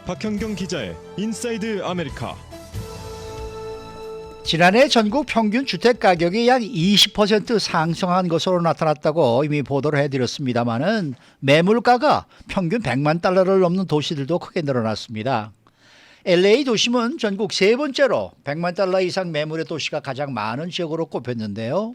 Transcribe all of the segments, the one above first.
박현경 기자의 인사이드 아메리카. 지난해 전국 평균 주택 가격이 약 20% 상승한 것으로 나타났다고 이미 보도를 해드렸습니다마는 매물가가 평균 100만 달러를 넘는 도시들도 크게 늘어났습니다. LA 도심은 전국 세 번째로 100만 달러 이상 매물의 도시가 가장 많은 지역으로 꼽혔는데요.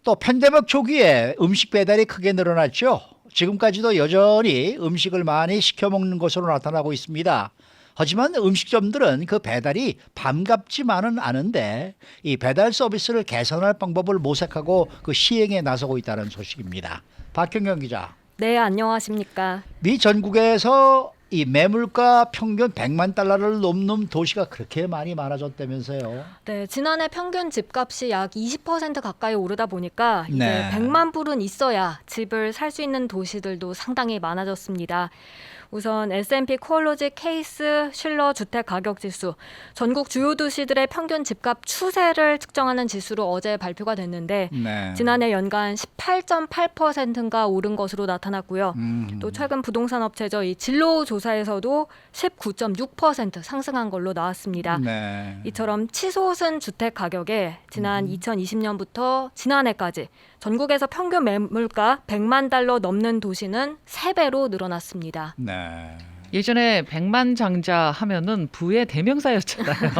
또 팬데믹 초기에 음식 배달이 크게 늘어났죠. 지금까지도 여전히 음식을 많이 시켜 먹는 것으로 나타나고 있습니다. 하지만 음식점들은 그 배달이 반갑지만은 않은데 이 배달 서비스를 개선할 방법을 모색하고 그 시행에 나서고 있다는 소식입니다. 박경경 기자. 네, 안녕하십니까. 미 전국에서 이 매물가 평균 100만 달러를 넘는 도시가 그렇게 많이 많아졌다면서요. 네, 지난해 평균 집값이 약 20% 가까이 오르다 보니까 이제 네. 100만 불은 있어야 집을 살 수 있는 도시들도 상당히 많아졌습니다. 우선 S&P 퀄로지 케이스 실러 주택 가격 지수, 전국 주요 도시들의 평균 집값 추세를 측정하는 지수로 어제 발표가 됐는데 네. 지난해 연간 18.8%가 오른 것으로 나타났고요. 또 최근 부동산 업체죠. 이 진로 조사에서도 19.6% 상승한 걸로 나왔습니다. 네. 이처럼 치솟은 주택 가격에 지난 2020년부터 지난해까지 전국에서 평균 매물가 100만 달러 넘는 도시는 3배로 늘어났습니다. 네. 예전에 백만장자 하면은 부의 대명사였잖아요.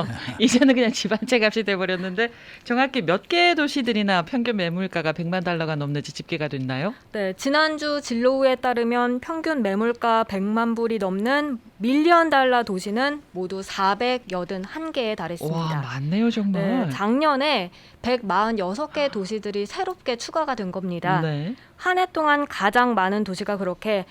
이제는 그냥 집 한 채 값이 돼버렸는데 정확히 몇 개의 도시들이나 평균 매물가가 100만 달러가 넘는지 집계가 됐나요? 네, 지난주 진로우에 따르면 평균 매물가 100만 불이 넘는 밀리언 달러 도시는 모두 481개에 달했습니다. 와, 많네요 정말. 네, 작년에 146개 도시들이 새롭게 추가가 된 겁니다. 네. 한 해 동안 가장 많은 도시가 그렇게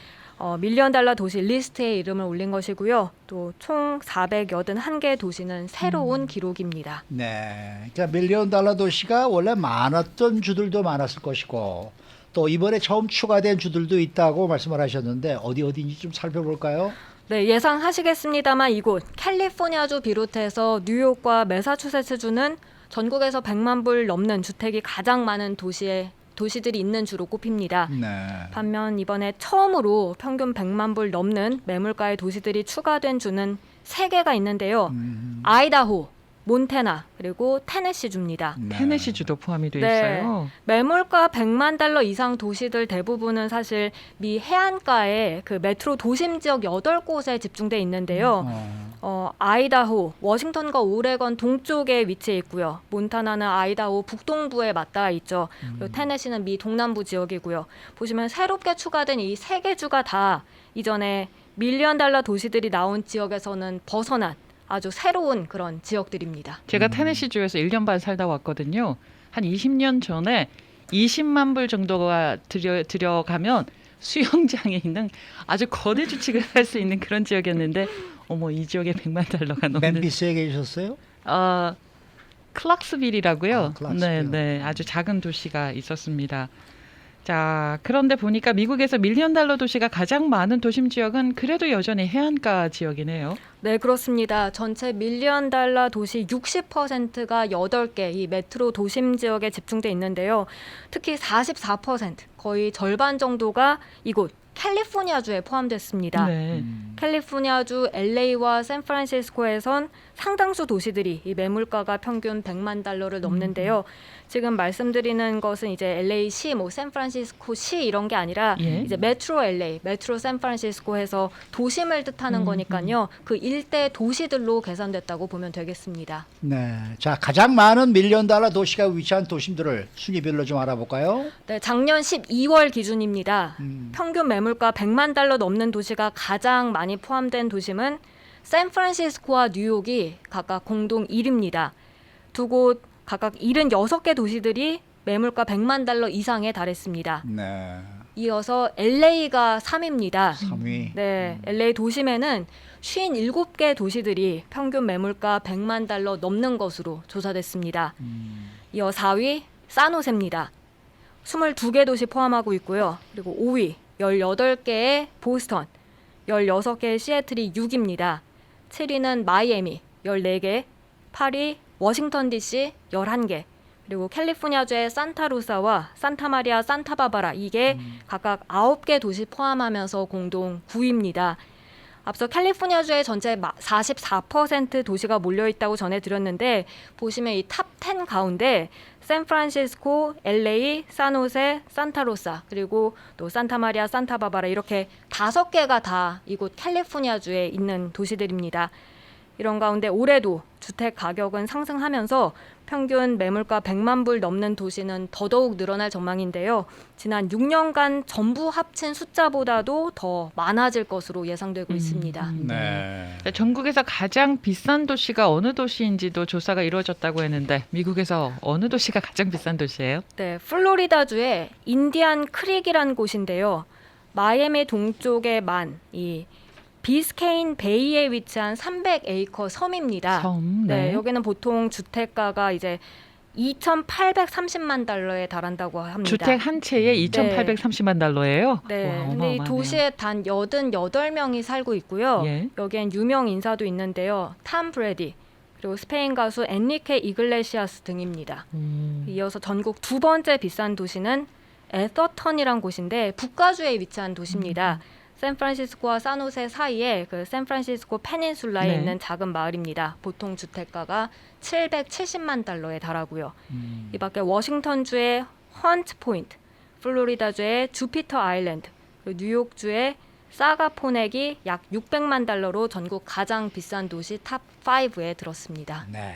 밀리언 달러 도시 리스트에 이름을 올린 것이고요. 또 총 481개 도시는 새로운 기록입니다. 네. 그러니까 밀리언 달러 도시가 원래 많았던 주들도 많았을 것이고 또 이번에 처음 추가된 주들도 있다고 말씀을 하셨는데 어디인지 좀 살펴볼까요? 네, 예상하시겠습니다만 이곳 캘리포니아주 비롯해서 뉴욕과 매사추세츠주는 전국에서 100만 불 넘는 주택이 가장 많은 도시들이 있는 주로 꼽힙니다. 네. 반면 이번에 처음으로 평균 100만 불 넘는 매물가의 도시들이 추가된 주는 3개가 있는데요. 아이다호, 몬태나, 그리고 테네시주입니다. 네. 테네시주도 포함이 돼 네. 있어요. 매물가 100만 달러 이상 도시들 대부분은 사실 미 해안가의 그 메트로 도심 지역 8곳에 집중돼 있는데요. 아이다호, 워싱턴과 오레건 동쪽에 위치해 있고요. 몬타나는 아이다호 북동부에 맞닿아 있죠. 그리고 테네시는 미 동남부 지역이고요. 보시면 새롭게 추가된 이 3개 주가 다 이전에 밀리언 달러 도시들이 나온 지역에서는 벗어난 아주 새로운 그런 지역들입니다. 제가 테네시주에서 1년 반 살다 왔거든요. 한 20년 전에 20만 불 정도가 들여가면 수영장에 있는 아주 거대 주택을 할 수 있는 그런 지역이었는데 어머, 이 지역에 100만 달러가 넘는 멤피스에 계셨어요? 클락스빌이라고요. 클락스빌. 네, 아주 작은 도시가 있었습니다. 자, 그런데 보니까 미국에서 밀리언 달러 도시가 가장 많은 도심 지역은 그래도 여전히 해안가 지역이네요. 네, 그렇습니다. 전체 밀리언 달러 도시 60%가 8개 이 메트로 도심 지역에 집중돼 있는데요. 특히 44%, 거의 절반 정도가 이곳 캘리포니아주에 포함됐습니다. 네. 캘리포니아주 LA와 샌프란시스코에선 상당수 도시들이 이 매물가가 평균 100만 달러를 넘는데요. 지금 말씀드리는 것은 이제 LA시, 샌프란시스코시 이런 게 아니라 예. 이제 메트로 LA, 메트로 샌프란시스코에서 도심을 뜻하는 거니까요. 그 일대 도시들로 계산됐다고 보면 되겠습니다. 네. 자, 가장 많은 밀리언 달러 도시가 위치한 도심들을 순위별로 좀 알아볼까요? 네, 작년 12월 기준입니다. 평균 매물가 100만 달러 넘는 도시가 가장 많이 포함된 도심은 샌프란시스코와 뉴욕이 각각 공동 1위입니다. 두 곳 각각 76개 도시들이 매물가 100만 달러 이상에 달했습니다. 네. 이어서 LA가 3위입니다. 3위. 네, LA 도심에는 57개 도시들이 평균 매물가 100만 달러 넘는 것으로 조사됐습니다. 이어 4위 산호세입니다. 22개 도시 포함하고 있고요. 그리고 5위 18개의 보스턴, 16개의 시애틀이 6위입니다. 7위는 마이애미 14개, 8위 워싱턴 DC 11개, 그리고 캘리포니아주의 산타루사와 산타마리아, 산타바바라 이게 각각 9개 도시 포함하면서 공동 9위입니다. 앞서 캘리포니아주의 전체 44% 도시가 몰려 있다고 전해드렸는데 보시면 이 탑 10 가운데 샌프란시스코, LA, 산호세, 산타로사 그리고 또 산타마리아, 산타바바라 이렇게 5개가 다 이곳 캘리포니아주에 있는 도시들입니다. 이런 가운데 올해도 주택 가격은 상승하면서 평균 매물가 100만 불 넘는 도시는 더더욱 늘어날 전망인데요. 지난 6년간 전부 합친 숫자보다도 더 많아질 것으로 예상되고 있습니다. 네. 전국에서 가장 비싼 도시가 어느 도시인지도 조사가 이루어졌다고 했는데 미국에서 어느 도시가 가장 비싼 도시예요? 네, 플로리다주의 인디안 크릭이라는 곳인데요. 마이애미 동쪽의 이 비스케인 베이에 위치한 300에이커 섬입니다. 섬. 네, 여기는 보통 주택가가 이제 2,830만 달러에 달한다고 합니다. 주택 한 채에 2,830만 달러예요? 네, 와, 근데 이 어마어마하네요. 도시에 단 88명이 살고 있고요. 예. 여기엔 유명 인사도 있는데요. 탐 브레디, 그리고 스페인 가수 엔리케 이글레시아스 등입니다. 이어서 전국 두 번째 비싼 도시는 에서턴이란 곳인데 북가주에 위치한 도시입니다. 샌프란시스코와 산호세 사이에 그 샌프란시스코 페닌슐라에 네. 있는 작은 마을입니다. 보통 주택가가 770만 달러에 달하고요. 이 밖에 워싱턴주의 헌트 포인트, 플로리다주의 주피터 아일랜드, 그리고 뉴욕주의 사가포넥이 약 600만 달러로 전국 가장 비싼 도시 탑 5에 들었습니다. 네.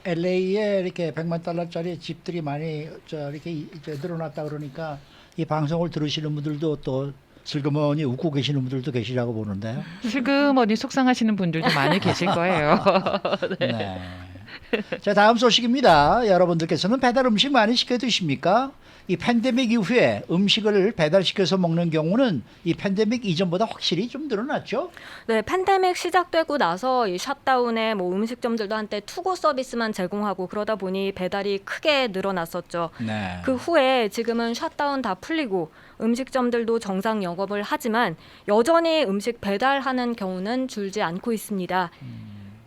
LA에 이렇게 100만 달러짜리 집들이 많이 이렇게 이제 늘어났다 그러니까 이 방송을 들으시는 분들도 또 슬그머니 웃고 계시는 분들도 계시라고 보는데요. 슬그머니 속상하시는 분들도 많이 계실 거예요. 네. 자, 다음 소식입니다. 여러분들께서는 배달 음식 많이 시켜 드십니까? 이 팬데믹 이후에 음식을 배달시켜서 먹는 경우는 이 팬데믹 이전보다 확실히 좀 늘어났죠? 네, 팬데믹 시작되고 나서 이 셧다운에 뭐 음식점들도 한때 투고 서비스만 제공하고 그러다 보니 배달이 크게 늘어났었죠. 네. 그 후에 지금은 셧다운 다 풀리고 음식점들도 정상 영업을 하지만 여전히 음식 배달하는 경우는 줄지 않고 있습니다.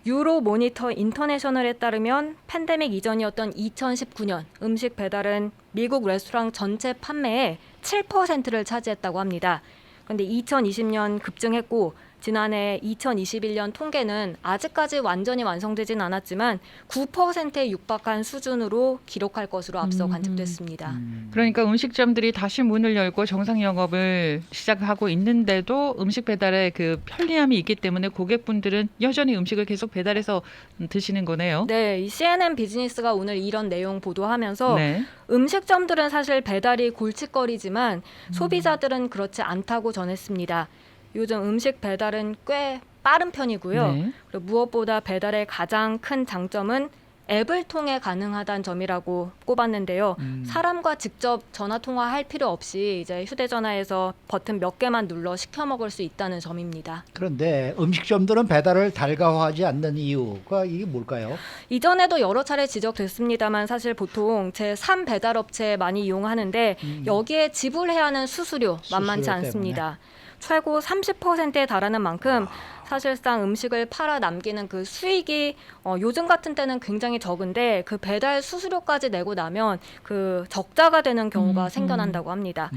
유로 모니터 인터내셔널에 따르면 팬데믹 이전이었던 2019년 음식 배달은 미국 레스토랑 전체 판매의 7%를 차지했다고 합니다. 그런데 2020년 급증했고 지난해 2021년 통계는 아직까지 완전히 완성되진 않았지만 9%에 육박한 수준으로 기록할 것으로 앞서 관측됐습니다. 그러니까 음식점들이 다시 문을 열고 정상 영업을 시작하고 있는데도 음식 배달에 그 편리함이 있기 때문에 고객분들은 여전히 음식을 계속 배달해서 드시는 거네요. 네, 이 CNN 비즈니스가 오늘 이런 내용 보도하면서 네. 음식점들은 사실 배달이 골칫거리지만 소비자들은 그렇지 않다고 전했습니다. 요즘 음식 배달은 꽤 빠른 편이고요. 네. 그리고 무엇보다 배달의 가장 큰 장점은 앱을 통해 가능하다는 점이라고 꼽았는데요. 사람과 직접 전화 통화할 필요 없이 이제 휴대전화에서 버튼 몇 개만 눌러 시켜 먹을 수 있다는 점입니다. 그런데 음식점들은 배달을 달가화하지 않는 이유가 이게 뭘까요? 이전에도 여러 차례 지적됐습니다만 사실 보통 제3 배달업체 많이 이용하는데 여기에 지불해야 하는 수수료 만만치 수수료 않습니다. 최고 30%에 달하는 만큼 사실상 음식을 팔아 남기는 그 수익이 요즘 같은 때는 굉장히 적은데 그 배달 수수료까지 내고 나면 그 적자가 되는 경우가 생겨난다고 합니다.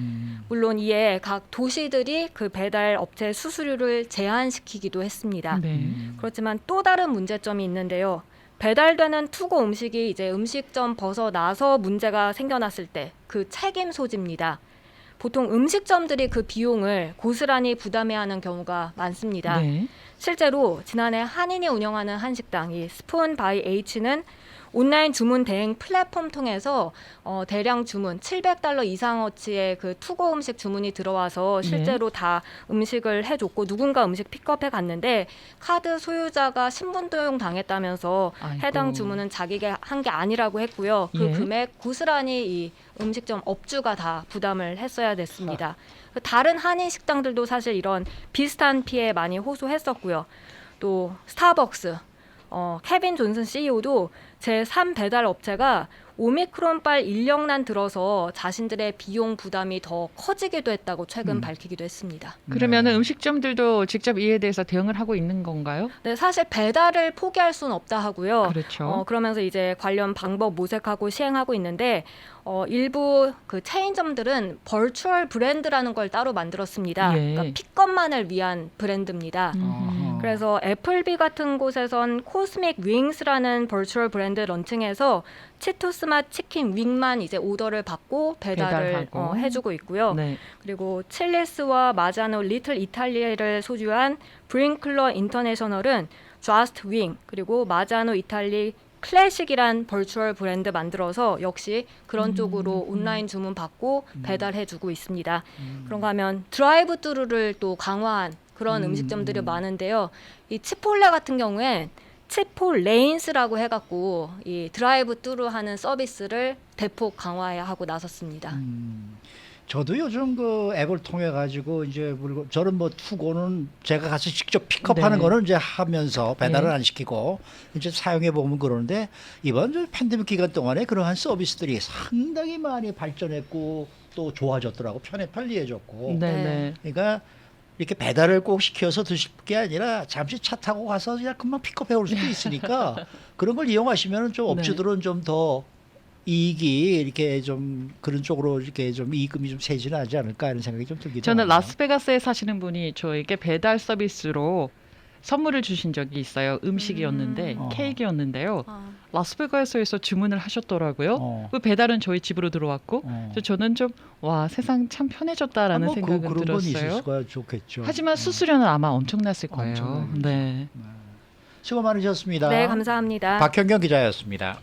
물론 이에 각 도시들이 그 배달 업체 수수료를 제한시키기도 했습니다. 네. 그렇지만 또 다른 문제점이 있는데요. 배달되는 투고 음식이 이제 음식점 벗어나서 문제가 생겨났을 때 그 책임 소지입니다. 보통 음식점들이 그 비용을 고스란히 부담해야 하는 경우가 많습니다. 네. 실제로 지난해 한인이 운영하는 한식당 이 스푼 바이 H는 온라인 주문 대행 플랫폼 통해서 대량 주문 700달러 이상어치의 그 투고 음식 주문이 들어와서 실제로 다 음식을 해줬고 누군가 음식 픽업해 갔는데 카드 소유자가 신분도용 당했다면서 아이고. 해당 주문은 자기가 한 게 아니라고 했고요. 그 예. 금액 고스란히 이 음식점 업주가 다 부담을 했어야 됐습니다. 다른 한인 식당들도 사실 이런 비슷한 피해 많이 호소했었고요. 또 스타벅스, 케빈 존슨 CEO도 제3 배달 업체가 오미크론발 인력난 들어서 자신들의 비용 부담이 더 커지기도 했다고 최근 음. 밝히기도 했습니다. 그러면 음식점들도 직접 이에 대해서 대응을 하고 있는 건가요? 네, 사실 배달을 포기할 수는 없다 하고요. 그렇죠. 그러면서 이제 관련 방법 모색하고 시행하고 있는데 일부 그 체인점들은 버추얼 브랜드라는 걸 따로 만들었습니다. 예. 그러니까 픽업만을 위한 브랜드입니다. 어허. 그래서 애플비 같은 곳에선 코스믹 윙스라는 버추얼 브랜드 런칭해서 치토스 맛 치킨 윙만 이제 오더를 받고 배달을 배달하고. 해주고 있고요. 네. 그리고 칠리스와 마자노 리틀 이탈리아를 소유한 브링클러 인터내셔널은 좌스트 윙 그리고 마자노 이탈리 클래식이란 버추얼 브랜드 만들어서 역시 그런 쪽으로 온라인 주문 받고 배달해주고 있습니다. 그런가 하면 드라이브 뚜루를 또 강화한 그런 음식점들이 많은데요. 이 치폴레 같은 경우엔 치폴레인스라고 해갖고 이 드라이브 뚜루 하는 서비스를 대폭 강화하고 나섰습니다. 저도 요즘 그 앱을 통해 가지고 이제 물건 저는 뭐 투고는 제가 가서 직접 픽업하는 네. 거는 이제 하면서 배달을 네. 안 시키고 이제 사용해 보면 그러는데 이번 저 팬데믹 기간 동안에 그러한 서비스들이 상당히 많이 발전했고 또 좋아졌더라고 편리해졌고 네. 네. 네. 그러니까 이렇게 배달을 꼭 시켜서 드실 게 아니라 잠시 차 타고 가서 그냥 금방 픽업해 올 수도 있으니까 그런 걸 이용하시면 좀 업주들은 좀 더 이익이 이렇게 좀 그런 쪽으로 이렇게 좀 이익금이 좀 세지는 하지 않을까 하는 생각이 좀 들기도 저는 하네요. 라스베가스에 사시는 분이 저에게 배달 서비스로 선물을 주신 적이 있어요. 음식이었는데 어. 케이크였는데요. 아, 라스베가스에서 주문을 하셨더라고요. 어. 그 배달은 저희 집으로 들어왔고 그래서 저는 좀 와 세상 참 편해졌다라는 생각은 그런 건 있을 들었어요. 수가 좋겠죠. 하지만 수수료는 아마 엄청났을 거예요. 엄청나겠죠. 네. 수고 많으셨습니다. 네, 감사합니다. 박현경 기자였습니다.